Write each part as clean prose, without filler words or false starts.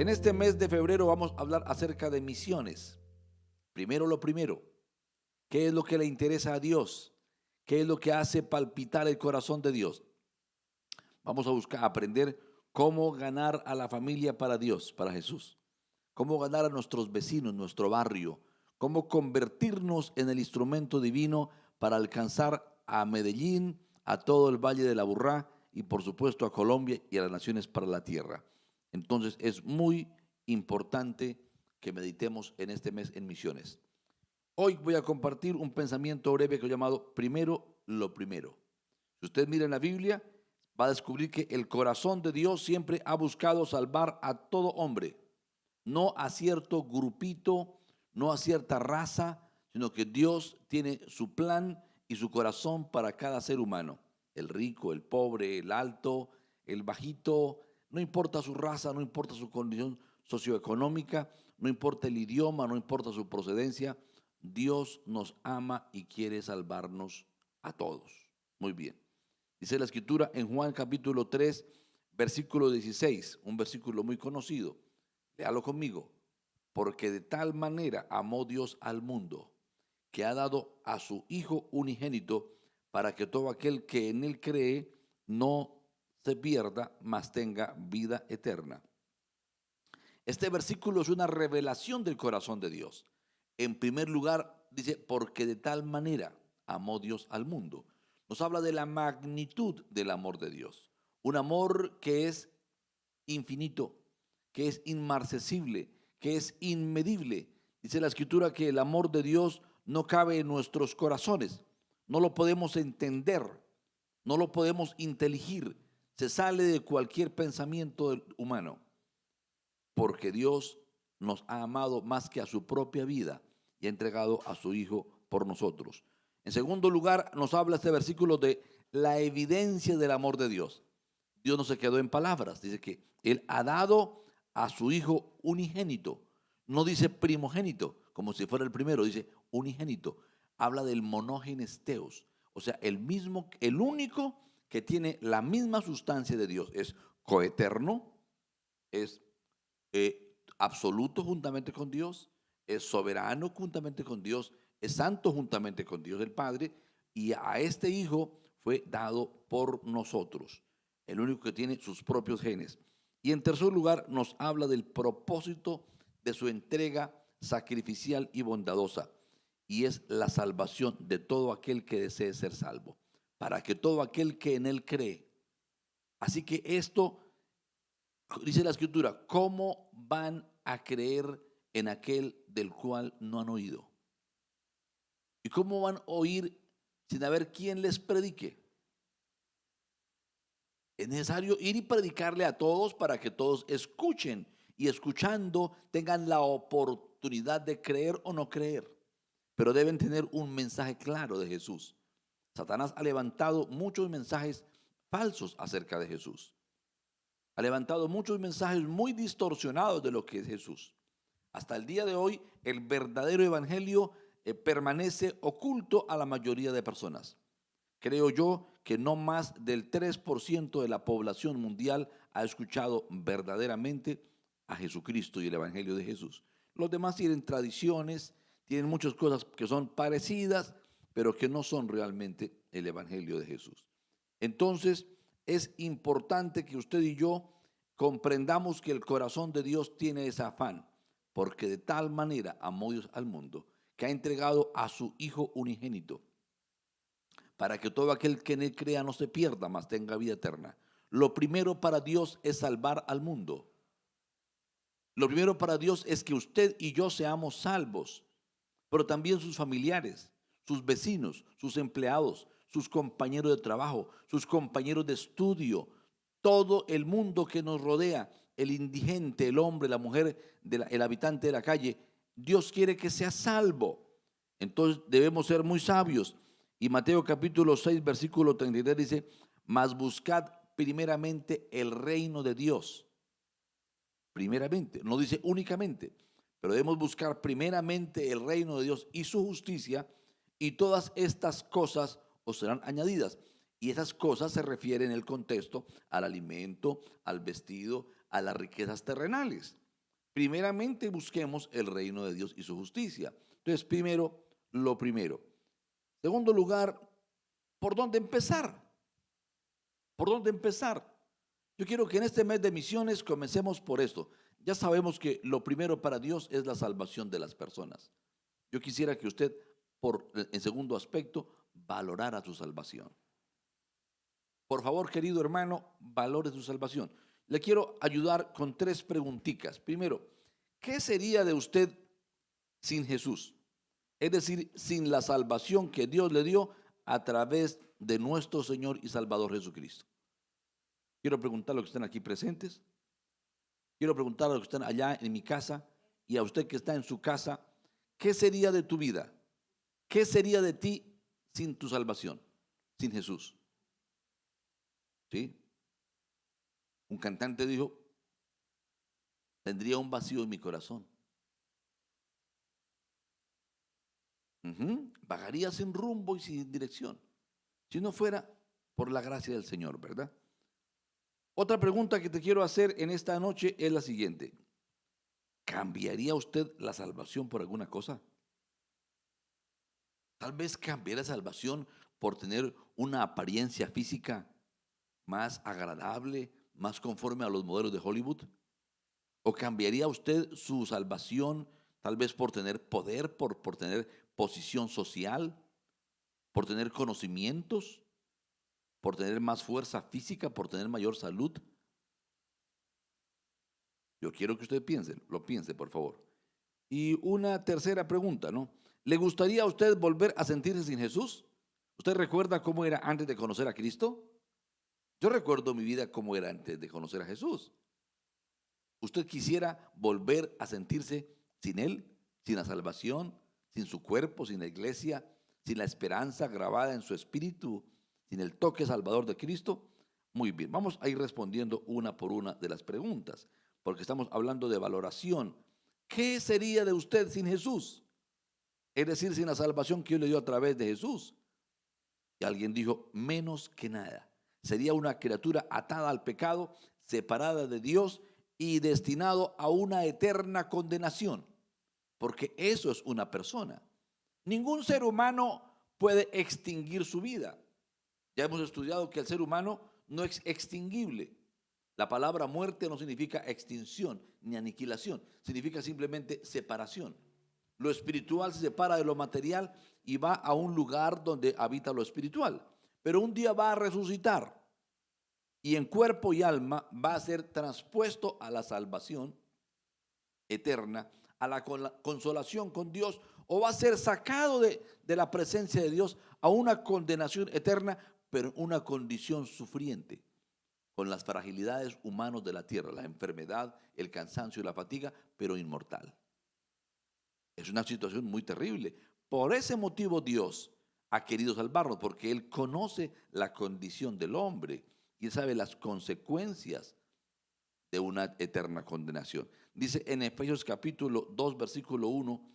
En este mes de febrero vamos a hablar acerca de misiones. Primero lo primero, ¿qué es lo que le interesa a Dios? ¿Qué es lo que hace palpitar el corazón de Dios? Vamos a buscar aprender cómo ganar a la familia para Dios, para Jesús. Cómo ganar a nuestros vecinos, nuestro barrio. Cómo convertirnos en el instrumento divino para alcanzar a Medellín, a todo el Valle de la Aburrá y por supuesto a Colombia y a las naciones para la tierra. Entonces es muy importante que meditemos en este mes en misiones. Hoy voy a compartir un pensamiento breve que he llamado primero lo primero. Si usted mira en la Biblia, va a descubrir que el corazón de Dios siempre ha buscado salvar a todo hombre, no a cierto grupito, no a cierta raza, sino que Dios tiene su plan y su corazón para cada ser humano. El rico, el pobre, el alto, el bajito, no importa su raza, no importa su condición socioeconómica, no importa el idioma, no importa su procedencia, Dios nos ama y quiere salvarnos a todos. Muy bien. Dice la escritura en Juan capítulo 3, versículo 16, un versículo muy conocido. Léalo conmigo. Porque de tal manera amó Dios al mundo, que ha dado a su Hijo unigénito, para que todo aquel que en él cree no se pierda, mas tenga vida eterna. Este versículo es una revelación del corazón de Dios. En primer lugar, dice, porque de tal manera amó Dios al mundo. Nos habla de la magnitud del amor de Dios. Un amor que es infinito, que es inmarcesible, que es inmedible. Dice la escritura que el amor de Dios no cabe en nuestros corazones. No lo podemos entender, no lo podemos inteligir. Se sale de cualquier pensamiento humano porque Dios nos ha amado más que a su propia vida y ha entregado a su Hijo por nosotros. En segundo lugar, nos habla este versículo de la evidencia del amor de Dios. Dios no se quedó en palabras, dice que Él ha dado a su Hijo unigénito. No dice primogénito, como si fuera el primero, dice unigénito. Habla del monógenes teos, o sea, el mismo, el único que tiene la misma sustancia de Dios. Es coeterno, es absoluto juntamente con Dios, es soberano juntamente con Dios, es santo juntamente con Dios el Padre, y a este Hijo fue dado por nosotros, el único que tiene sus propios genes. Y en tercer lugar nos habla del propósito de su entrega sacrificial y bondadosa, y es la salvación de todo aquel que desee ser salvo, para que todo aquel que en él cree. Así que esto dice la escritura, ¿cómo van a creer en aquel del cual no han oído? ¿Y cómo van a oír sin haber quien les predique? Es necesario ir y predicarle a todos para que todos escuchen y escuchando tengan la oportunidad de creer o no creer. Pero deben tener un mensaje claro de Jesús. Satanás ha levantado muchos mensajes falsos acerca de Jesús. Ha levantado muchos mensajes muy distorsionados de lo que es Jesús. Hasta el día de hoy, el verdadero evangelio permanece oculto a la mayoría de personas. Creo yo que no más del 3% de la población mundial ha escuchado verdaderamente a Jesucristo y el evangelio de Jesús. Los demás tienen tradiciones, tienen muchas cosas que son parecidas, pero que no son realmente el evangelio de Jesús. Entonces, es importante que usted y yo comprendamos que el corazón de Dios tiene ese afán, porque de tal manera amó Dios al mundo, que ha entregado a su Hijo unigénito, para que todo aquel que en él crea no se pierda, mas tenga vida eterna. Lo primero para Dios es salvar al mundo. Lo primero para Dios es que usted y yo seamos salvos, pero también sus familiares, sus vecinos, sus empleados, sus compañeros de trabajo, sus compañeros de estudio, todo el mundo que nos rodea, el indigente, el hombre, la mujer, el habitante de la calle. Dios quiere que sea salvo. Entonces debemos ser muy sabios. Y Mateo capítulo 6, versículo 33 dice, mas buscad primeramente el reino de Dios. Primeramente, no dice únicamente, pero debemos buscar primeramente el reino de Dios y su justicia, y todas estas cosas os serán añadidas. Y esas cosas se refieren en el contexto al alimento, al vestido, a las riquezas terrenales. Primeramente busquemos el reino de Dios y su justicia. Entonces, primero, lo primero. Segundo lugar, ¿por dónde empezar? ¿Por dónde empezar? Yo quiero que en este mes de misiones comencemos por esto. Ya sabemos que lo primero para Dios es la salvación de las personas. Yo quisiera que usted, en segundo aspecto, valorara su salvación. Por favor, querido hermano, valore su salvación. Le quiero ayudar con tres preguntitas. Primero, ¿qué sería de usted sin Jesús? Es decir, sin la salvación que Dios le dio a través de nuestro Señor y Salvador Jesucristo. Quiero preguntar a los que están aquí presentes, quiero preguntar a los que están allá en mi casa y a usted que está en su casa, ¿qué sería de tu vida? ¿Qué sería de ti sin tu salvación, sin Jesús? ¿Sí? Un cantante dijo, tendría un vacío en mi corazón. Vagaría sin rumbo y sin dirección, si no fuera por la gracia del Señor, ¿verdad? Otra pregunta que te quiero hacer en esta noche es la siguiente. ¿Cambiaría usted la salvación por alguna cosa? Tal vez cambiaría la salvación por tener una apariencia física más agradable, más conforme a los modelos de Hollywood. ¿O cambiaría usted su salvación tal vez por tener poder, por tener posición social, por tener conocimientos, por tener más fuerza física, por tener mayor salud? Yo quiero que usted piense, lo piense, por favor. Y una tercera pregunta, ¿no? ¿Le gustaría a usted volver a sentirse sin Jesús? ¿Usted recuerda cómo era antes de conocer a Cristo? Yo recuerdo mi vida como era antes de conocer a Jesús. ¿Usted quisiera volver a sentirse sin Él, sin la salvación, sin su cuerpo, sin la iglesia, sin la esperanza grabada en su espíritu, sin el toque salvador de Cristo? Muy bien, vamos a ir respondiendo una por una de las preguntas, porque estamos hablando de valoración. ¿Qué sería de usted sin Jesús? Es decir, sin la salvación que Dios le dio a través de Jesús. Y alguien dijo, menos que nada. Sería una criatura atada al pecado, separada de Dios y destinado a una eterna condenación, porque eso es una persona. Ningún ser humano puede extinguir su vida. Ya hemos estudiado que el ser humano no es extinguible. La palabra muerte no significa extinción ni aniquilación, significa simplemente separación. Lo espiritual se separa de lo material y va a un lugar donde habita lo espiritual, pero un día va a resucitar y en cuerpo y alma va a ser transpuesto a la salvación eterna, a la consolación con Dios, o va a ser sacado de la presencia de Dios a una condenación eterna, pero una condición sufriente, con las fragilidades humanas de la tierra, la enfermedad, el cansancio y la fatiga, pero inmortal. Es una situación muy terrible. Por ese motivo Dios ha querido salvarnos, porque Él conoce la condición del hombre y sabe las consecuencias de una eterna condenación. Dice en Efesios capítulo 2, versículo 1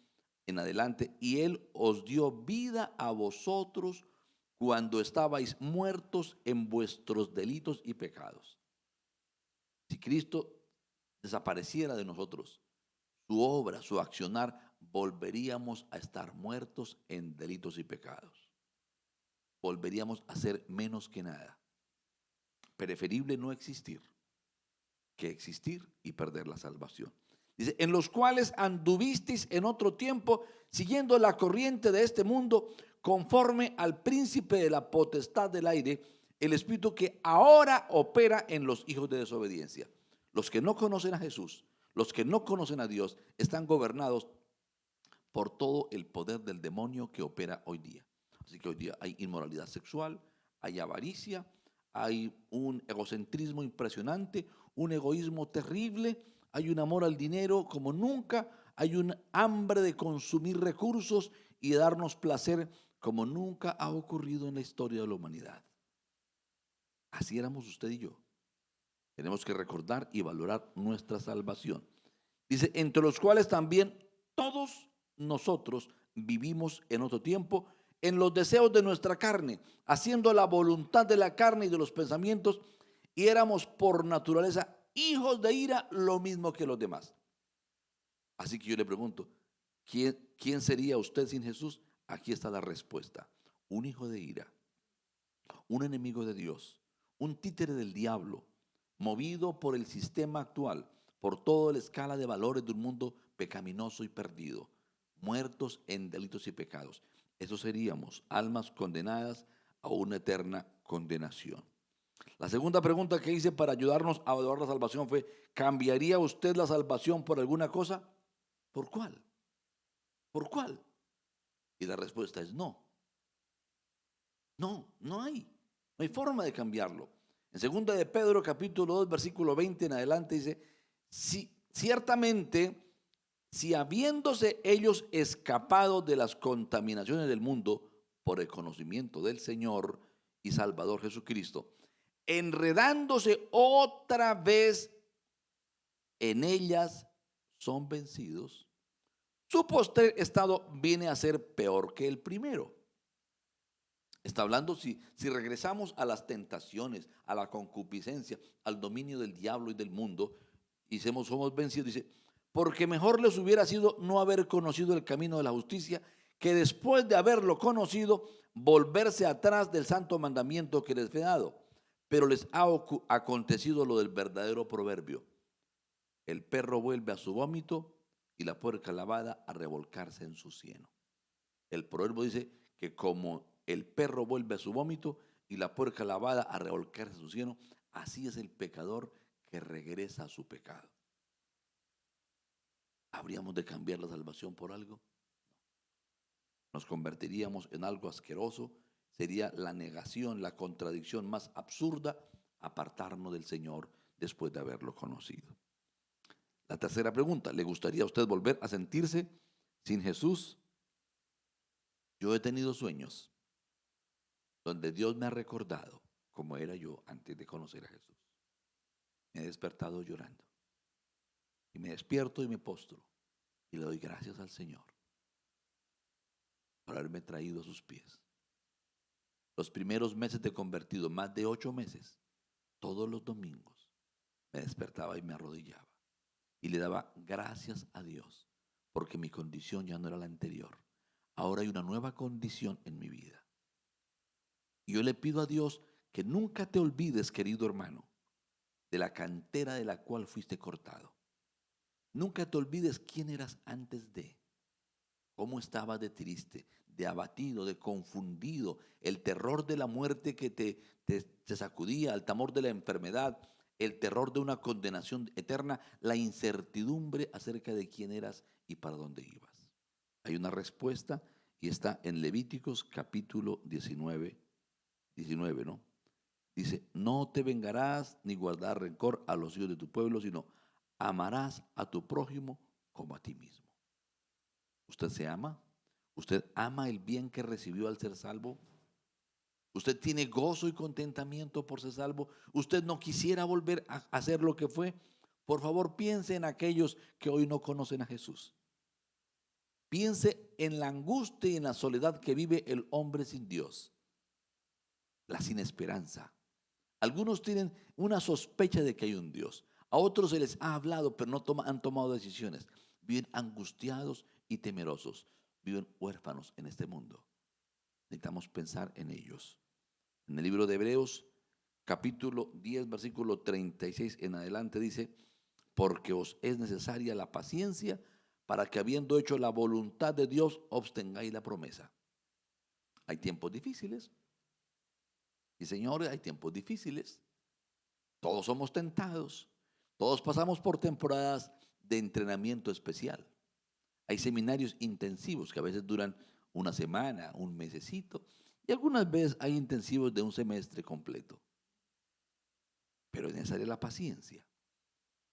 en adelante, y Él os dio vida a vosotros cuando estabais muertos en vuestros delitos y pecados. Si Cristo desapareciera de nosotros, su obra, su accionar, volveríamos a estar muertos en delitos y pecados. Volveríamos a ser menos que nada. Preferible no existir que existir y perder la salvación. Dice, en los cuales anduvisteis en otro tiempo, siguiendo la corriente de este mundo, conforme al príncipe de la potestad del aire, el espíritu que ahora opera en los hijos de desobediencia. Los que no conocen a Jesús, los que no conocen a Dios, están gobernados por todo el poder del demonio que opera hoy día. Así que hoy día hay inmoralidad sexual, hay avaricia, hay un egocentrismo impresionante, un egoísmo terrible, hay un amor al dinero como nunca, hay un hambre de consumir recursos y de darnos placer como nunca ha ocurrido en la historia de la humanidad. Así éramos usted y yo. Tenemos que recordar y valorar nuestra salvación. Dice, entre los cuales también todos nosotros vivimos en otro tiempo en los deseos de nuestra carne, haciendo la voluntad de la carne y de los pensamientos, y éramos por naturaleza hijos de ira, lo mismo que los demás. Así que yo le pregunto, ¿quién sería usted sin Jesús? Aquí está la respuesta. Un hijo de ira, un enemigo de Dios, un títere del diablo, movido por el sistema actual, por toda la escala de valores de un mundo pecaminoso y perdido, muertos en delitos y pecados. Eso seríamos almas condenadas a una eterna condenación. La segunda pregunta que hice para ayudarnos a evaluar la salvación fue, ¿cambiaría usted la salvación por alguna cosa? ¿Por cuál? ¿Por cuál? Y la respuesta es no. No, no hay. No hay forma de cambiarlo. En segunda de Pedro, capítulo 2, versículo 20 en adelante dice, si, ciertamente, si habiéndose ellos escapado de las contaminaciones del mundo por el conocimiento del Señor y Salvador Jesucristo, enredándose otra vez en ellas, son vencidos, su postrer estado viene a ser peor que el primero. Está hablando si regresamos a las tentaciones, a la concupiscencia, al dominio del diablo y del mundo, y somos vencidos, dice, porque mejor les hubiera sido no haber conocido el camino de la justicia, que después de haberlo conocido, volverse atrás del santo mandamiento que les fue dado. Pero les ha acontecido lo del verdadero proverbio. El perro vuelve a su vómito y la puerca lavada a revolcarse en su cieno. El proverbio dice que como el perro vuelve a su vómito y la puerca lavada a revolcarse en su cieno, así es el pecador que regresa a su pecado. ¿Habríamos de cambiar la salvación por algo? Nos convertiríamos en algo asqueroso. Sería la negación, la contradicción más absurda, apartarnos del Señor después de haberlo conocido. La tercera pregunta, ¿le gustaría a usted volver a sentirse sin Jesús? Yo he tenido sueños donde Dios me ha recordado cómo era yo antes de conocer a Jesús. Me he despertado llorando y me despierto y me postro y le doy gracias al Señor por haberme traído a sus pies. Los primeros meses de convertido, más de 8 meses, todos los domingos me despertaba y me arrodillaba y le daba gracias a Dios porque mi condición ya no era la anterior. Ahora hay una nueva condición en mi vida. Y yo le pido a Dios que nunca te olvides, querido hermano, de la cantera de la cual fuiste cortado. Nunca te olvides quién eras antes de, cómo estabas de triste, de abatido, de confundido, el terror de la muerte que te sacudía, el temor de la enfermedad, el terror de una condenación eterna, la incertidumbre acerca de quién eras y para dónde ibas. Hay una respuesta y está en Levíticos capítulo 19, ¿no? Dice, no te vengarás ni guardarás rencor a los hijos de tu pueblo, sino amarás a tu prójimo como a ti mismo. ¿Usted se ama? ¿Usted ama el bien que recibió al ser salvo? ¿Usted tiene gozo y contentamiento por ser salvo? ¿Usted no quisiera volver a hacer lo que fue? Por favor, piense en aquellos que hoy no conocen a Jesús. Piense en la angustia y en la soledad que vive el hombre sin Dios, la sin esperanza. Algunos tienen una sospecha de que hay un Dios. A otros se les ha hablado, pero no han tomado decisiones. Viven angustiados y temerosos. Viven huérfanos en este mundo. Necesitamos pensar en ellos. En el libro de Hebreos, capítulo 10, versículo 36 en adelante dice, porque os es necesaria la paciencia para que habiendo hecho la voluntad de Dios, obtengáis la promesa. Hay tiempos difíciles. Y señores, hay tiempos difíciles. Todos somos tentados. Todos pasamos por temporadas de entrenamiento especial. Hay seminarios intensivos que a veces duran una semana, un mesecito, y algunas veces hay intensivos de un semestre completo. Pero es necesaria la paciencia.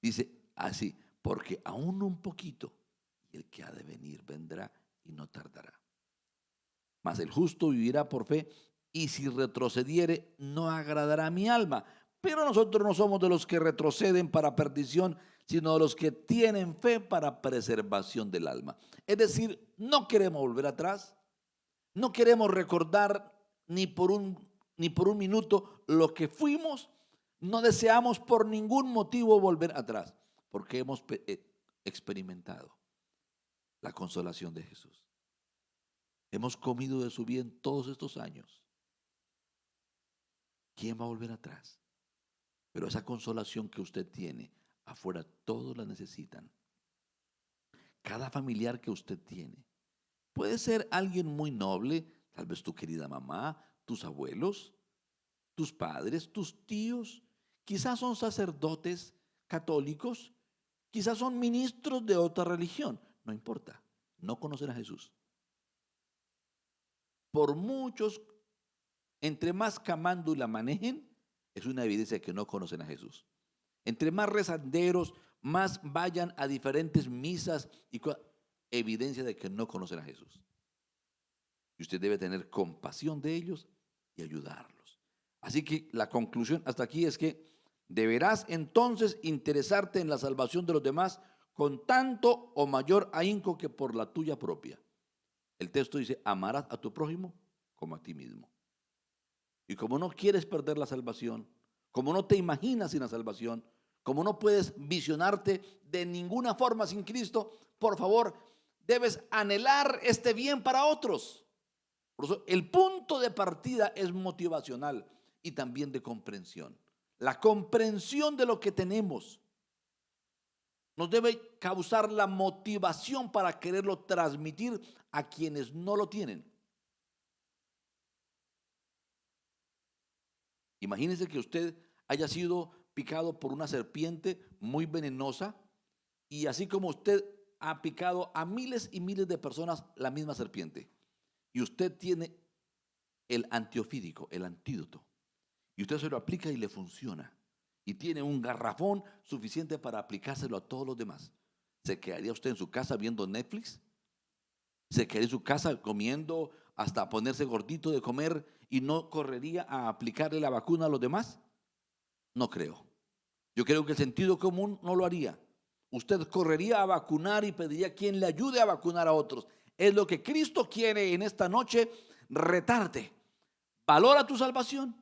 Dice así, porque aún un poquito, y el que ha de venir vendrá y no tardará. Mas el justo vivirá por fe, y si retrocediere, no agradará a mi alma. Pero nosotros no somos de los que retroceden para perdición, sino de los que tienen fe para preservación del alma. Es decir, no queremos volver atrás, no queremos recordar ni por un minuto lo que fuimos, no deseamos por ningún motivo volver atrás, porque hemos experimentado la consolación de Jesús. Hemos comido de su bien todos estos años. ¿Quién va a volver atrás? Pero esa consolación que usted tiene, afuera todos la necesitan. Cada familiar que usted tiene. Puede ser alguien muy noble, tal vez tu querida mamá, tus abuelos, tus padres, tus tíos. Quizás son sacerdotes católicos, quizás son ministros de otra religión. No importa, no conocen a Jesús. Por muchos, entre más camándula manejen, es una evidencia de que no conocen a Jesús. Entre más rezanderos, más vayan a diferentes misas, evidencia de que no conocen a Jesús. Y usted debe tener compasión de ellos y ayudarlos. Así que la conclusión hasta aquí es que deberás entonces interesarte en la salvación de los demás con tanto o mayor ahínco que por la tuya propia. El texto dice, amarás a tu prójimo como a ti mismo. Y como no quieres perder la salvación, como no te imaginas sin la salvación, como no puedes visionarte de ninguna forma sin Cristo, por favor, debes anhelar este bien para otros. Por eso, el punto de partida es motivacional y también de comprensión. La comprensión de lo que tenemos nos debe causar la motivación para quererlo transmitir a quienes no lo tienen. Imagínese que usted haya sido picado por una serpiente muy venenosa y así como usted ha picado a miles y miles de personas la misma serpiente y usted tiene el antiofídico, el antídoto, y usted se lo aplica y le funciona y tiene un garrafón suficiente para aplicárselo a todos los demás. ¿Se quedaría usted en su casa viendo Netflix? ¿Se quedaría en su casa comiendo hasta ponerse gordito de comer y no correría a aplicarle la vacuna a los demás? No creo. Yo creo que el sentido común no lo haría. Usted correría a vacunar y pediría quien le ayude a vacunar a otros. Es lo que Cristo quiere en esta noche, retarte. Valora tu salvación,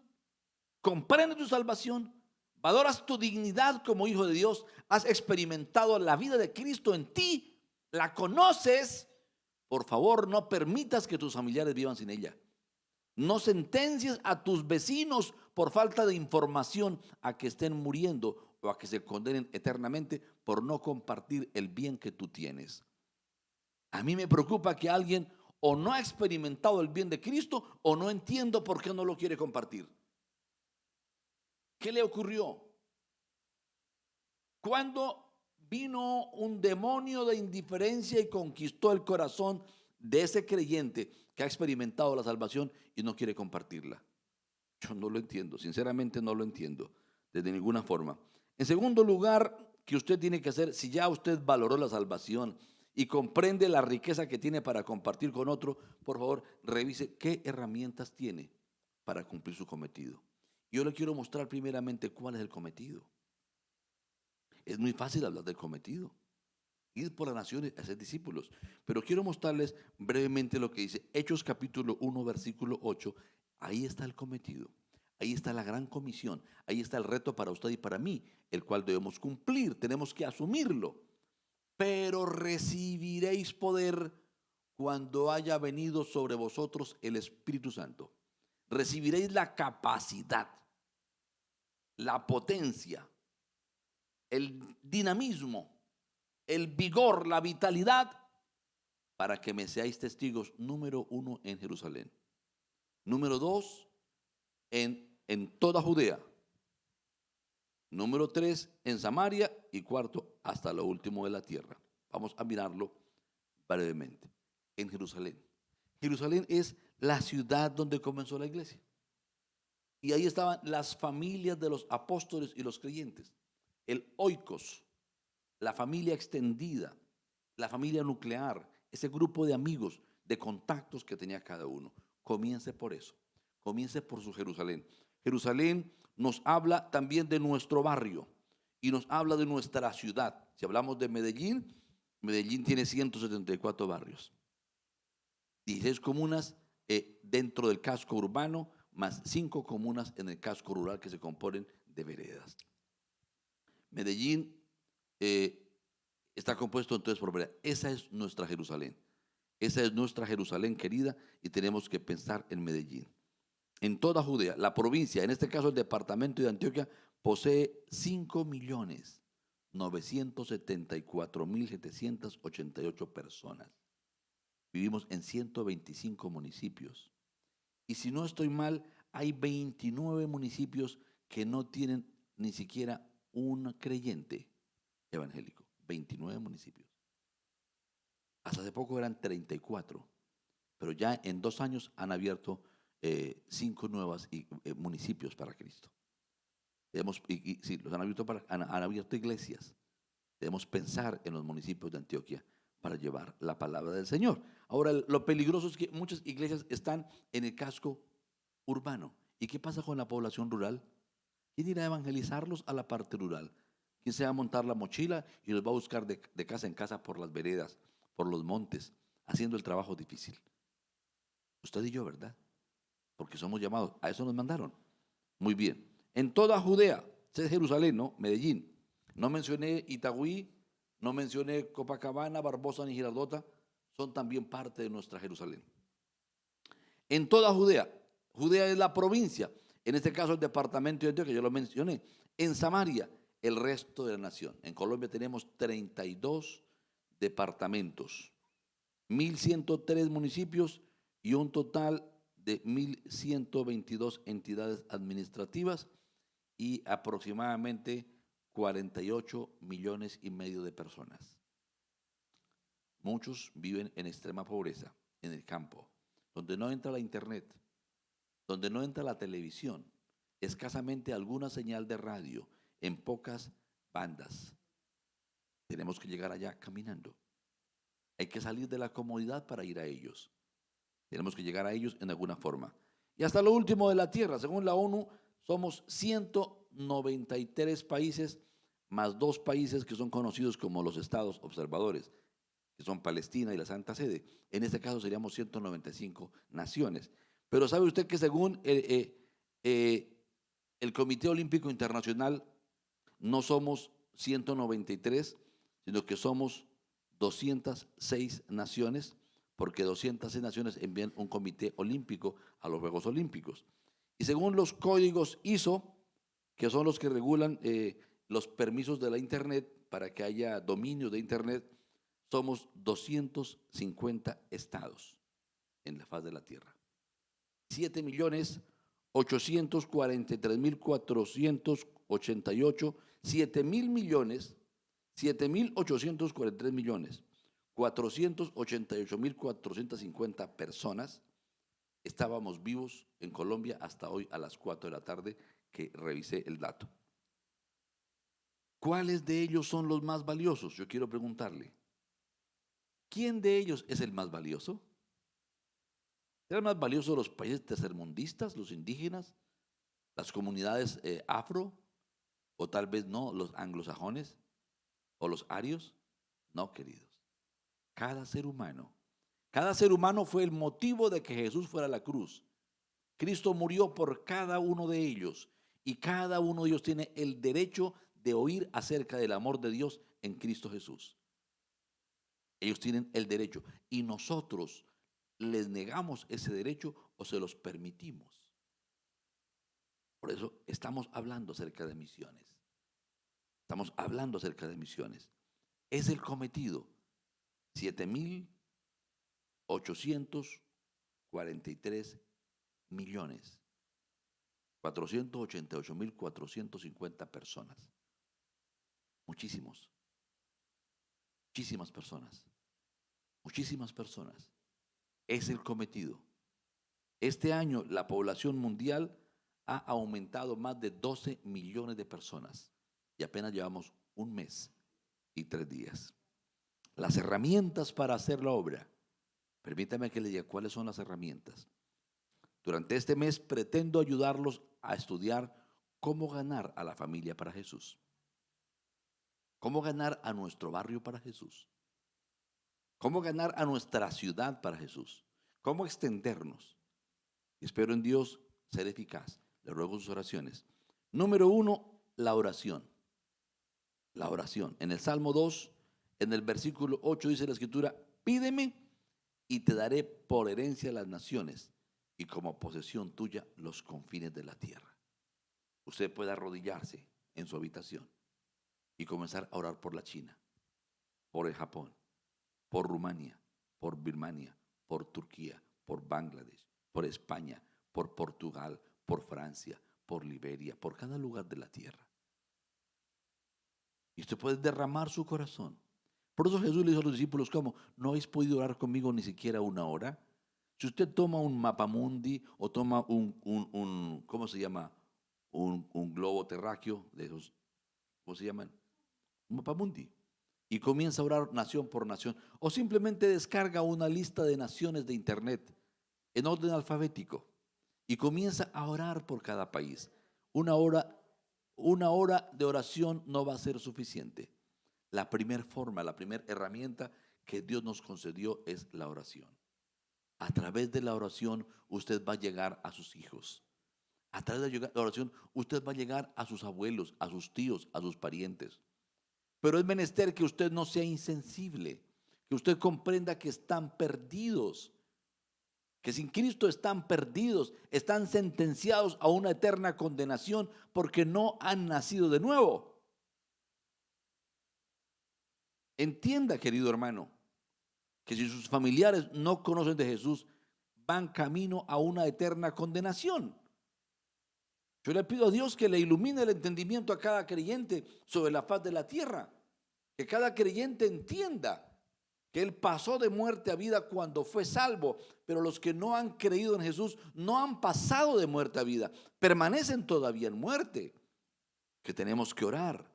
comprende tu salvación, valoras tu dignidad como hijo de Dios, has experimentado la vida de Cristo en ti, la conoces. Por favor, no permitas que tus familiares vivan sin ella. No sentencies a tus vecinos por falta de información a que estén muriendo o a que se condenen eternamente por no compartir el bien que tú tienes. A mí me preocupa que alguien o no ha experimentado el bien de Cristo o no entiendo por qué no lo quiere compartir. ¿Qué le ocurrió? Cuando vino un demonio de indiferencia y conquistó el corazón de ese creyente que ha experimentado la salvación y no quiere compartirla. Yo no lo entiendo, sinceramente no lo entiendo de ninguna forma. En segundo lugar, que usted tiene que hacer, si ya usted valoró la salvación y comprende la riqueza que tiene para compartir con otro, por favor, revise qué herramientas tiene para cumplir su cometido. Yo le quiero mostrar primeramente cuál es el cometido. Es muy fácil hablar del cometido. Ir por las naciones a ser discípulos. Pero quiero mostrarles brevemente lo que dice Hechos capítulo 1, versículo 8. Ahí está el cometido. Ahí está la gran comisión. Ahí está el reto para usted y para mí, el cual debemos cumplir. Tenemos que asumirlo. Pero recibiréis poder cuando haya venido sobre vosotros el Espíritu Santo. Recibiréis la capacidad, la potencia, el dinamismo, el vigor, la vitalidad, para que me seáis testigos, número 1, en Jerusalén. Número 2, en toda Judea. Número 3, en Samaria. Y cuarto, hasta lo último de la tierra. Vamos a mirarlo brevemente. En Jerusalén. Jerusalén es la ciudad donde comenzó la iglesia. Y ahí estaban las familias de los apóstoles y los creyentes. El oikos, la familia extendida, la familia nuclear, ese grupo de amigos, de contactos que tenía cada uno. Comience por eso, comience por su Jerusalén. Jerusalén nos habla también de nuestro barrio y nos habla de nuestra ciudad. Si hablamos de Medellín, Medellín tiene 174 barrios, 16 comunas dentro del casco urbano, más 5 comunas en el casco rural que se componen de veredas. Medellín Está compuesto entonces por Berea. Esa es nuestra Jerusalén. Esa es nuestra Jerusalén querida y tenemos que pensar en Medellín. En toda Judea, la provincia, en este caso el departamento de Antioquia, posee 5.974.788 personas. Vivimos en 125 municipios. Y si no estoy mal, hay 29 municipios que no tienen ni siquiera un creyente evangélico. 29 municipios. Hasta hace poco eran 34, pero ya en 2 años han abierto 5 nuevos municipios para Cristo. Sí, los han abierto iglesias. Debemos pensar en los municipios de Antioquia para llevar la palabra del Señor. Ahora, lo peligroso es que muchas iglesias están en el casco urbano. ¿Y qué pasa con la población rural? ¿Quién irá a evangelizarlos a la parte rural? ¿Quién se va a montar la mochila y los va a buscar de casa en casa por las veredas, por los montes, haciendo el trabajo difícil? Usted y yo, ¿verdad? Porque somos llamados, a eso nos mandaron. Muy bien. En toda Judea, es Jerusalén, ¿no? Medellín. No mencioné Itagüí, no mencioné Copacabana, Barbosa ni Girardota, son también parte de nuestra Jerusalén. En toda Judea, Judea es la provincia, en este caso el departamento de Antioquia, que yo lo mencioné. En Samaria, el resto de la nación. En Colombia tenemos 32 departamentos, 1.103 municipios y un total de 1.122 entidades administrativas y aproximadamente 48,5 millones de personas. Muchos viven en extrema pobreza, en el campo, donde no entra la internet, donde no entra la televisión, escasamente alguna señal de radio, en pocas bandas. Tenemos que llegar allá caminando. Hay que salir de la comodidad para ir a ellos. Tenemos que llegar a ellos en alguna forma. Y hasta lo último de la tierra, según la ONU, somos 193 países, más 2 países que son conocidos como los estados observadores, que son Palestina y la Santa Sede. En este caso seríamos 195 naciones. Pero ¿sabe usted que según el Comité Olímpico Internacional no somos 193, sino que somos 206 naciones, porque 206 naciones envían un comité olímpico a los Juegos Olímpicos? Y según los códigos ISO, que son los que regulan los permisos de la Internet para que haya dominio de Internet, somos 250 estados en la faz de la Tierra. 7.843.488, 7.843.488.450 personas estábamos vivos en Colombia hasta hoy a las 4 de la tarde que revisé el dato. ¿Cuáles de ellos son los más valiosos? Yo quiero preguntarle. ¿Quién de ellos es el más valioso? ¿Serán más valiosos los países tercermundistas, los indígenas, las comunidades afro, o tal vez no, los anglosajones o los arios? No, queridos. Cada ser humano fue el motivo de que Jesús fuera a la cruz. Cristo murió por cada uno de ellos y cada uno de ellos tiene el derecho de oír acerca del amor de Dios en Cristo Jesús. Ellos tienen el derecho y nosotros les negamos ese derecho o se los permitimos. Por eso estamos hablando acerca de misiones. Estamos hablando acerca de misiones. Es el cometido. 7.843.488.450 personas. Muchísimas personas. Muchísimas personas. Es el cometido. Este año la población mundial ha aumentado más de 12 millones de personas y apenas llevamos 1 mes y 3 días. Las herramientas para hacer la obra. Permítame que le diga cuáles son las herramientas. Durante este mes pretendo ayudarlos a estudiar cómo ganar a la familia para Jesús. Cómo ganar a nuestro barrio para Jesús. Cómo ganar a nuestra ciudad para Jesús. Cómo extendernos. Espero en Dios ser eficaz. Le ruego sus oraciones. Número 1, la oración. La oración. En el Salmo 2, En el versículo 8 dice la escritura: pídeme y te daré por herencia las naciones y como posesión tuya los confines de la tierra. Usted puede arrodillarse en su habitación y comenzar a orar por la China, por el Japón, por Rumania, por Birmania, por Turquía, por Bangladesh, por España, por Portugal, por Francia, por Liberia, por cada lugar de la tierra. Y usted puede derramar su corazón. Por eso Jesús le dijo a los discípulos: ¿cómo? ¿No habéis podido orar conmigo ni siquiera una hora? Si usted toma un mapamundi o toma ¿cómo se llama? Un globo terráqueo de esos, ¿cómo se llaman? Un mapamundi. Y comienza a orar nación por nación. O simplemente descarga una lista de naciones de internet en orden alfabético y comienza a orar por cada país. Una hora de oración no va a ser suficiente. La primera forma, la primera herramienta que Dios nos concedió es la oración. A través de la oración usted va a llegar a sus hijos. A través de la oración usted va a llegar a sus abuelos, a sus tíos, a sus parientes. Pero es menester que usted no sea insensible, que usted comprenda que están perdidos, que sin Cristo están perdidos, están sentenciados a una eterna condenación porque no han nacido de nuevo. Entienda, querido hermano, que si sus familiares no conocen de Jesús, van camino a una eterna condenación. Yo le pido a Dios que le ilumine el entendimiento a cada creyente sobre la faz de la tierra, que cada creyente entienda que Él pasó de muerte a vida cuando fue salvo, pero los que no han creído en Jesús no han pasado de muerte a vida, permanecen todavía en muerte, que tenemos que orar.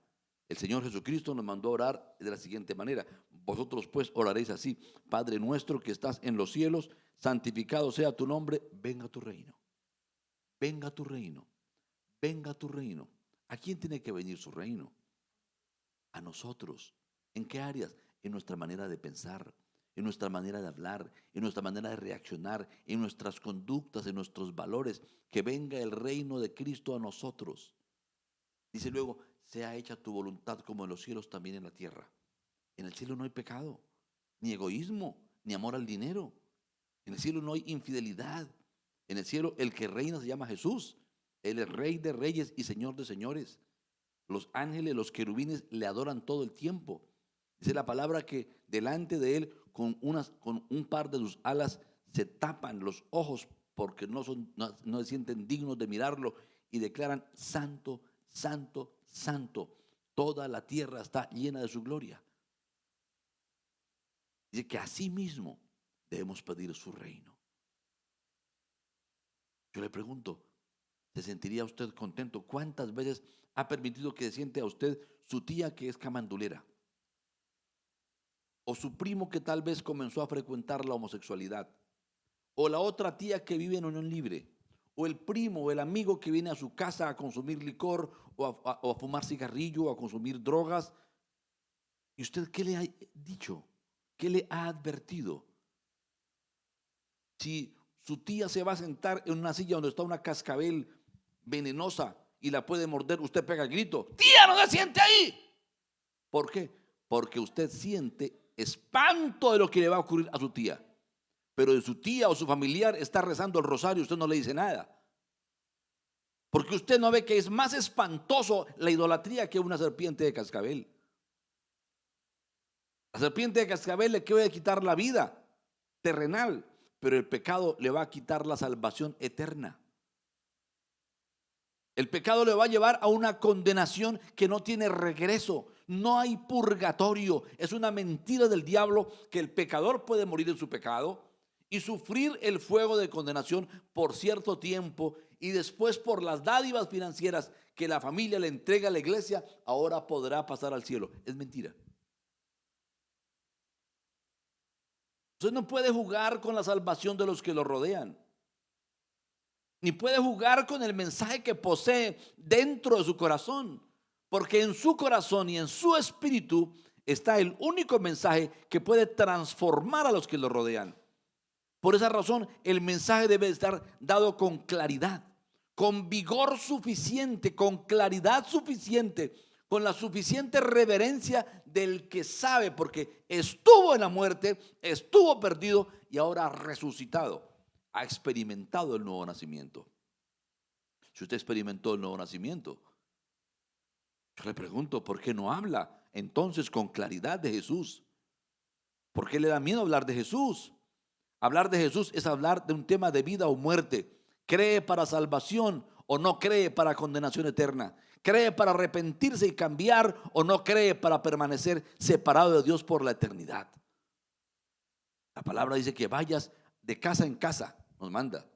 El Señor Jesucristo nos mandó a orar de la siguiente manera: vosotros pues oraréis así: Padre nuestro que estás en los cielos, santificado sea tu nombre, venga tu reino, venga tu reino, venga tu reino. ¿A quién tiene que venir su reino? A nosotros. ¿En qué áreas? En nuestra manera de pensar, en nuestra manera de hablar, en nuestra manera de reaccionar, en nuestras conductas, en nuestros valores. Que venga el reino de Cristo a nosotros. Dice luego: sea hecha tu voluntad como en los cielos, también en la tierra. En el cielo no hay pecado, ni egoísmo, ni amor al dinero. En el cielo no hay infidelidad. En el cielo el que reina se llama Jesús. Él es Rey de reyes y Señor de señores. Los ángeles, los querubines le adoran todo el tiempo. Dice la palabra que delante de él con un par de sus alas se tapan los ojos porque no se sienten dignos de mirarlo y declaran: santo, santo, santo. Toda la tierra está llena de su gloria. Dice que así mismo debemos pedir su reino. Yo le pregunto: ¿se sentiría usted contento? ¿Cuántas veces ha permitido que se siente a usted su tía que es camandulera? O su primo que tal vez comenzó a frecuentar la homosexualidad. O la otra tía que vive en unión libre. O el primo o el amigo que viene a su casa a consumir licor o a fumar cigarrillo o a consumir drogas. ¿Y usted qué le ha dicho? ¿Qué le ha advertido? Si su tía se va a sentar en una silla donde está una cascabel venenosa y la puede morder, usted pega el grito: tía, no se siente ahí. ¿Por qué? Porque usted siente espanto de lo que le va a ocurrir a su tía. Pero de su tía o su familiar está rezando el rosario, usted no le dice nada. Porque usted no ve que es más espantoso la idolatría que una serpiente de cascabel. La serpiente de cascabel le quiere quitar la vida terrenal, pero el pecado le va a quitar la salvación eterna. El pecado le va a llevar a una condenación que no tiene regreso. No hay purgatorio. Es una mentira del diablo que el pecador puede morir en su pecado y sufrir el fuego de condenación por cierto tiempo, y después, por las dádivas financieras que la familia le entrega a la iglesia, ahora podrá pasar al cielo. Es mentira. Usted no puede jugar con la salvación de los que lo rodean, ni puede jugar con el mensaje que posee dentro de su corazón, porque en su corazón y en su espíritu está el único mensaje que puede transformar a los que lo rodean. Por esa razón, el mensaje debe estar dado con claridad, con vigor suficiente, con claridad suficiente, con la suficiente reverencia del que sabe, porque estuvo en la muerte, estuvo perdido y ahora ha resucitado, ha experimentado el nuevo nacimiento. Si usted experimentó el nuevo nacimiento, yo le pregunto, ¿por qué no habla entonces con claridad de Jesús? ¿Por qué le da miedo hablar de Jesús? Hablar de Jesús es hablar de un tema de vida o muerte. ¿Cree para salvación o no cree para condenación eterna? ¿Cree para arrepentirse y cambiar o no cree para permanecer separado de Dios por la eternidad? La palabra dice que vayas de casa en casa, nos manda.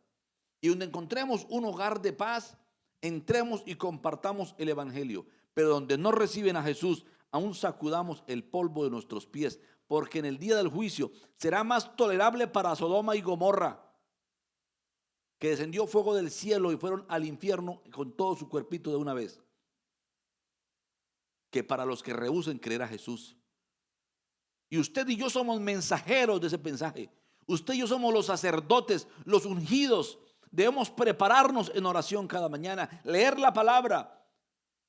Y donde encontremos un hogar de paz, entremos y compartamos el evangelio. Pero donde no reciben a Jesús, aún sacudamos el polvo de nuestros pies, porque en el día del juicio será más tolerable para Sodoma y Gomorra, que descendió fuego del cielo y fueron al infierno con todo su cuerpito de una vez, que para los que rehúsen creer a Jesús. Y usted y yo somos mensajeros de ese mensaje. Usted y yo somos los sacerdotes, los ungidos. Debemos prepararnos en oración cada mañana, leer la palabra,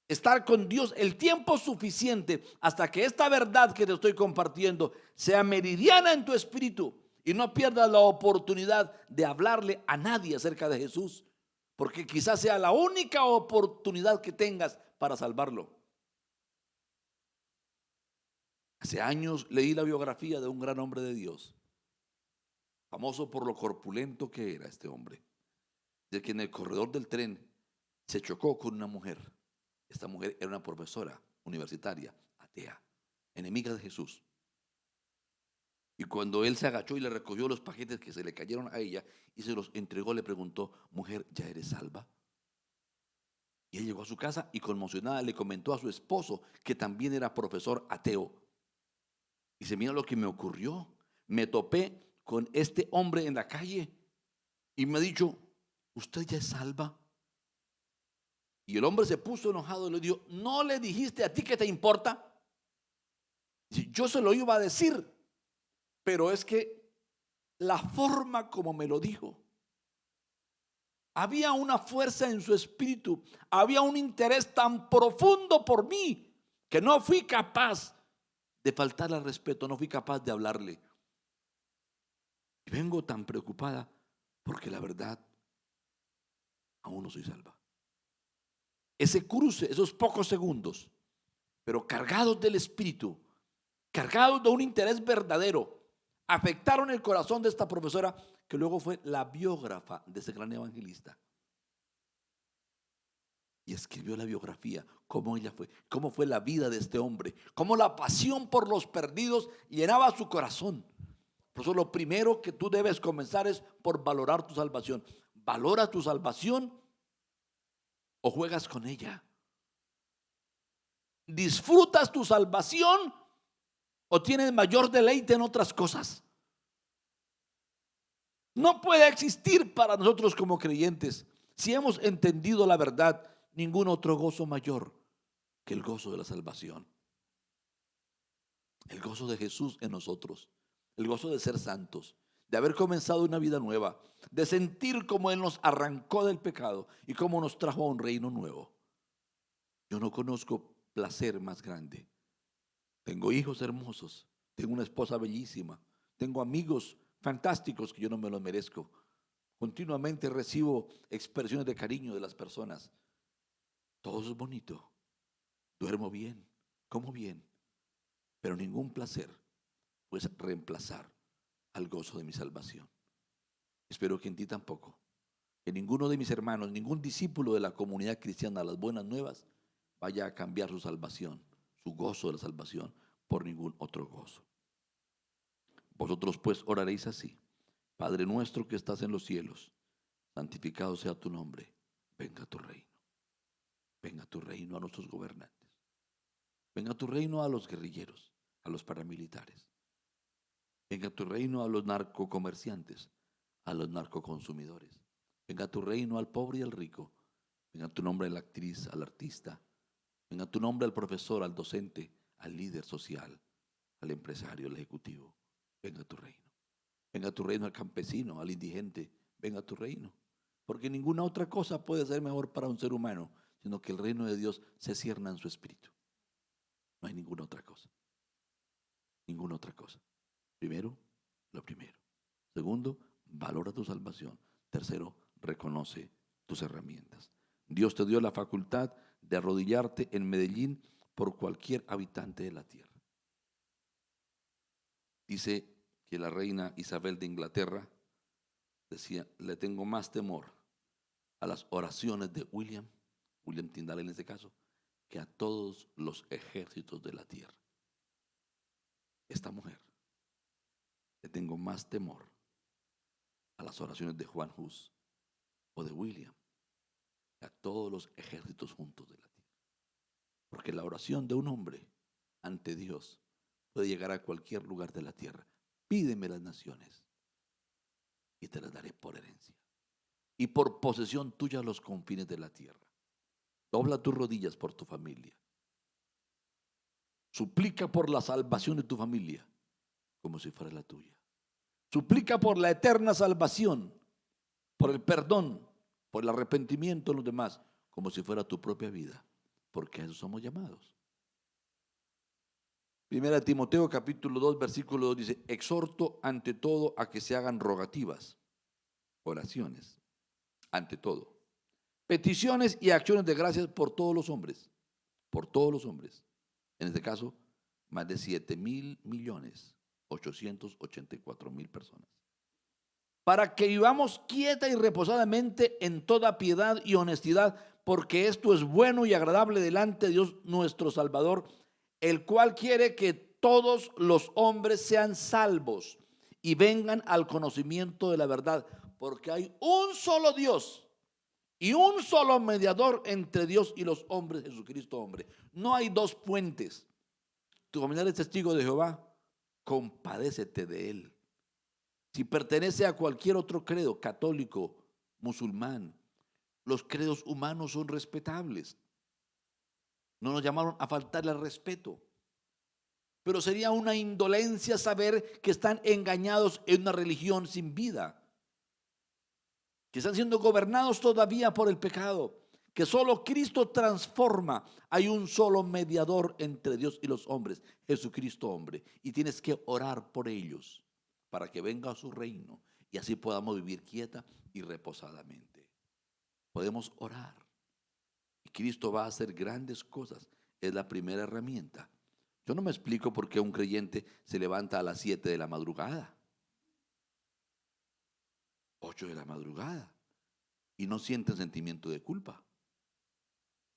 estar con Dios el tiempo suficiente hasta que esta verdad que te estoy compartiendo sea meridiana en tu espíritu y no pierdas la oportunidad de hablarle a nadie acerca de Jesús, porque quizás sea la única oportunidad que tengas para salvarlo. Hace años leí la biografía de un gran hombre de Dios, famoso por lo corpulento que era este hombre, de que en el corredor del tren se chocó con una mujer. Esta mujer era una profesora universitaria, atea, enemiga de Jesús. Y cuando él se agachó y le recogió los paquetes que se le cayeron a ella y se los entregó, le preguntó: mujer, ¿ya eres salva? Y ella llegó a su casa y conmocionada le comentó a su esposo, que también era profesor ateo. Dice: mira lo que me ocurrió. Me topé con este hombre en la calle y me ha dicho: ¿usted ya es salva? Y el hombre se puso enojado y le dijo: ¿no le dijiste a ti que te importa? Dice: yo se lo iba a decir, pero es que la forma como me lo dijo, había una fuerza en su espíritu, había un interés tan profundo por mí que no fui capaz de faltarle al respeto, no fui capaz de hablarle. Y vengo tan preocupada porque la verdad, aún no soy salva. Ese cruce, esos pocos segundos, pero cargados del espíritu, cargados de un interés verdadero, afectaron el corazón de esta profesora, que luego fue la biógrafa de ese gran evangelista. Y escribió la biografía, cómo ella fue, cómo fue la vida de este hombre, cómo la pasión por los perdidos llenaba su corazón. Por eso lo primero que tú debes comenzar es por valorar tu salvación. ¿Valora tu salvación o juegas con ella? ¿Disfrutas tu salvación o tienes mayor deleite en otras cosas? No puede existir para nosotros como creyentes, si hemos entendido la verdad, ningún otro gozo mayor que el gozo de la salvación. El gozo de Jesús en nosotros, el gozo de ser santos, de haber comenzado una vida nueva, de sentir cómo Él nos arrancó del pecado y cómo nos trajo a un reino nuevo. Yo no conozco placer más grande. Tengo hijos hermosos, tengo una esposa bellísima, tengo amigos fantásticos que yo no me los merezco. Continuamente recibo expresiones de cariño de las personas. Todo es bonito, duermo bien, como bien, pero ningún placer puede reemplazar al gozo de mi salvación. Espero que en ti tampoco, que ninguno de mis hermanos, ningún discípulo de la comunidad cristiana, las buenas nuevas, vaya a cambiar su salvación, su gozo de la salvación, por ningún otro gozo. Vosotros pues oraréis así: Padre nuestro que estás en los cielos, santificado sea tu nombre, venga tu reino. Venga tu reino a nuestros gobernantes. Venga tu reino a los guerrilleros, a los paramilitares. Venga tu reino a los narcocomerciantes, a los narcoconsumidores. Venga tu reino al pobre y al rico. Venga tu nombre a la actriz, al artista. Venga tu nombre al profesor, al docente, al líder social, al empresario, al ejecutivo. Venga tu reino. Venga tu reino al campesino, al indigente. Venga tu reino. Porque ninguna otra cosa puede ser mejor para un ser humano, sino que el reino de Dios se cierna en su espíritu. No hay ninguna otra cosa. Ninguna otra cosa. Primero, lo primero. Segundo, valora tu salvación. Tercero, reconoce tus herramientas. Dios te dio la facultad de arrodillarte en Medellín por cualquier habitante de la tierra. Dice que la reina Isabel de Inglaterra decía: le tengo más temor a las oraciones de William Tyndale en este caso, que a todos los ejércitos de la tierra. Esta mujer, le tengo más temor a las oraciones de Juan Hus o de William que a todos los ejércitos juntos de la tierra. Porque la oración de un hombre ante Dios puede llegar a cualquier lugar de la tierra. Pídeme las naciones y te las daré por herencia y por posesión tuya los confines de la tierra. Dobla tus rodillas por tu familia. Suplica por la salvación de tu familia como si fuera la tuya. Suplica por la eterna salvación, por el perdón, por el arrepentimiento de los demás, como si fuera tu propia vida, porque a eso somos llamados. Primera de Timoteo capítulo 2 versículo 2 dice: exhorto ante todo a que se hagan rogativas, oraciones, ante todo, peticiones y acciones de gracias por todos los hombres, en este caso más de 7.884.000 personas, para que vivamos quieta y reposadamente en toda piedad y honestidad, porque esto es bueno y agradable delante de Dios nuestro Salvador, el cual quiere que todos los hombres sean salvos y vengan al conocimiento de la verdad, porque hay un solo Dios y un solo mediador entre Dios y los hombres, Jesucristo hombre. No hay dos puentes. Tu familiar es testigo de Jehová, compadécete de él. Si pertenece a cualquier otro credo, católico, musulmán, los credos humanos son respetables. No nos llamaron a faltarle al respeto. Pero sería una indolencia saber que están engañados en una religión sin vida, que están siendo gobernados todavía por el pecado, que solo Cristo transforma. Hay un solo mediador entre Dios y los hombres, Jesucristo hombre, y tienes que orar por ellos para que venga a su reino y así podamos vivir quieta y reposadamente. Podemos orar y Cristo va a hacer grandes cosas. Es la primera herramienta. Yo no me explico por qué un creyente se levanta a las 7 de la madrugada, 8 de la madrugada, y no siente sentimiento de culpa.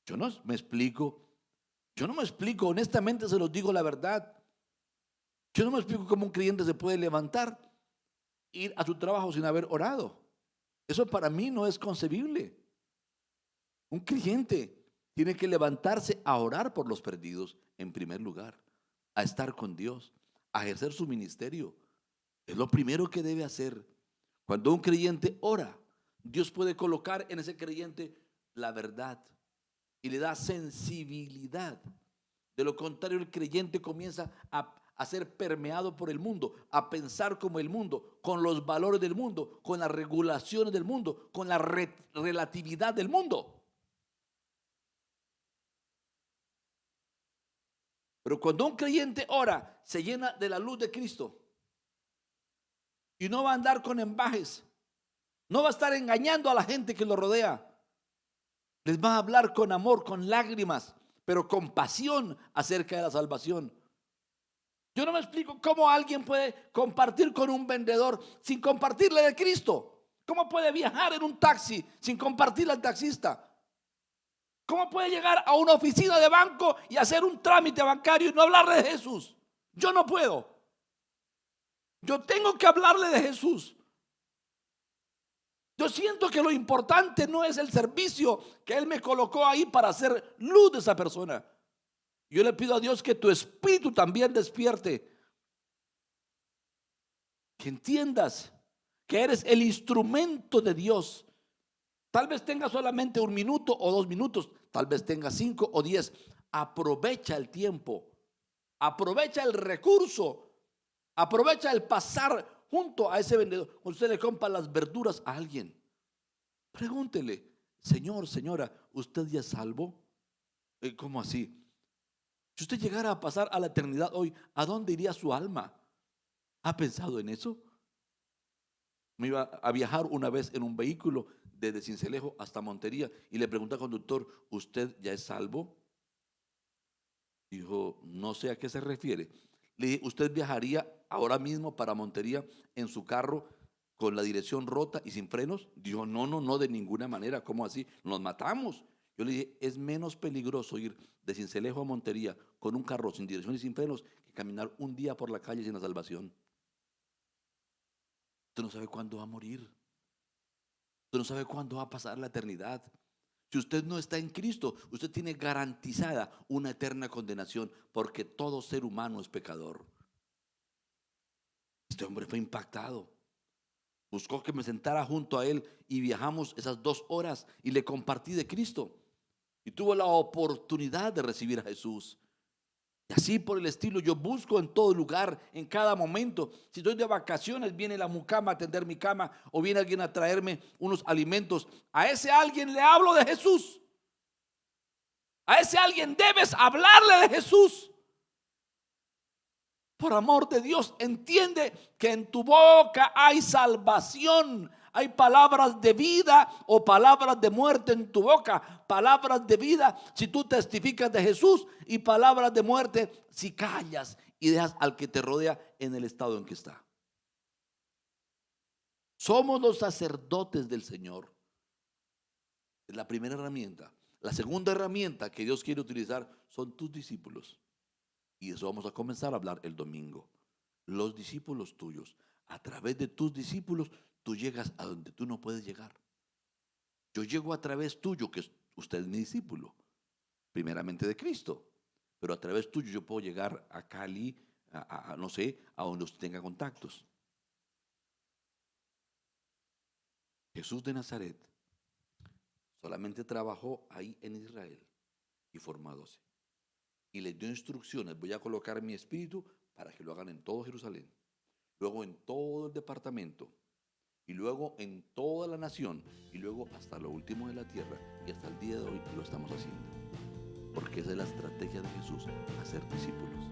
Yo no me explico, honestamente se los digo la verdad. Yo no me explico cómo un creyente se puede levantar, ir a su trabajo sin haber orado. Eso para mí no es concebible. Un creyente tiene que levantarse a orar por los perdidos en primer lugar, a estar con Dios, a ejercer su ministerio. Es lo primero que debe hacer. Cuando un creyente ora, Dios puede colocar en ese creyente la verdad y le da sensibilidad. De lo contrario, el creyente comienza a ser permeado por el mundo, a pensar como el mundo, con los valores del mundo, con las regulaciones del mundo, con la relatividad del mundo. Pero cuando un creyente ora, se llena de la luz de Cristo y no va a andar con embajes, no va a estar engañando a la gente que lo rodea. Les va a hablar con amor, con lágrimas, pero con pasión acerca de la salvación. Yo no me explico cómo alguien puede compartir con un vendedor sin compartirle de Cristo. ¿Cómo puede viajar en un taxi sin compartirle al taxista? ¿Cómo puede llegar a una oficina de banco y hacer un trámite bancario y no hablarle de Jesús? Yo no puedo. Yo tengo que hablarle de Jesús. Yo siento que lo importante no es el servicio que Él me colocó ahí para hacer luz de esa persona. Yo le pido a Dios que tu espíritu también despierte, que entiendas que eres el instrumento de Dios. Tal vez tengas solamente 1 minuto o 2 minutos, tal vez tengas 5 o 10. Aprovecha el tiempo, aprovecha el recurso, aprovecha el pasar junto a ese vendedor. Cuando usted le compra las verduras a alguien, pregúntele: señor, señora, ¿usted ya es salvo? ¿Cómo así? Si usted llegara a pasar a la eternidad hoy, ¿a dónde iría su alma? ¿Ha pensado en eso? Me iba a viajar una vez en un vehículo desde Sincelejo hasta Montería y le pregunté al conductor, ¿usted ya es salvo? Dijo, no sé a qué se refiere. Le dije, ¿usted viajaría ahora mismo para Montería en su carro con la dirección rota y sin frenos? Dijo, no, no, no, de ninguna manera. ¿Cómo así? Nos matamos. Yo le dije, es menos peligroso ir de Sincelejo a Montería con un carro sin dirección y sin frenos que caminar un día por la calle sin la salvación. Usted no sabe cuándo va a morir. Usted no sabe cuándo va a pasar la eternidad. Si usted no está en Cristo, usted tiene garantizada una eterna condenación porque todo ser humano es pecador. Este hombre fue impactado. Buscó que me sentara junto a él y viajamos esas 2 horas y le compartí de Cristo. Y tuvo la oportunidad de recibir a Jesús. Y así por el estilo, yo busco en todo lugar, en cada momento. Si estoy de vacaciones, viene la mucama a tender mi cama o viene alguien a traerme unos alimentos. A ese alguien le hablo de Jesús. A ese alguien debes hablarle de Jesús. Por amor de Dios, entiende que en tu boca hay salvación. Hay palabras de vida o palabras de muerte en tu boca. Palabras de vida si tú testificas de Jesús y palabras de muerte si callas y dejas al que te rodea en el estado en que está. Somos los sacerdotes del Señor. Es la primera herramienta. La segunda herramienta que Dios quiere utilizar son tus discípulos. Y eso vamos a comenzar a hablar el domingo. Los discípulos tuyos. A través de tus discípulos, tú llegas a donde tú no puedes llegar. Yo llego a través tuyo, que usted es mi discípulo, primeramente de Cristo. Pero a través tuyo yo puedo llegar a Cali, no sé, a donde usted tenga contactos. Jesús de Nazaret solamente trabajó ahí en Israel y formó a 12. Y les dio instrucciones, voy a colocar mi espíritu para que lo hagan en todo Jerusalén, luego en todo el departamento, y luego en toda la nación, y luego hasta lo último de la tierra, y hasta el día de hoy lo estamos haciendo, porque esa es la estrategia de Jesús, hacer discípulos.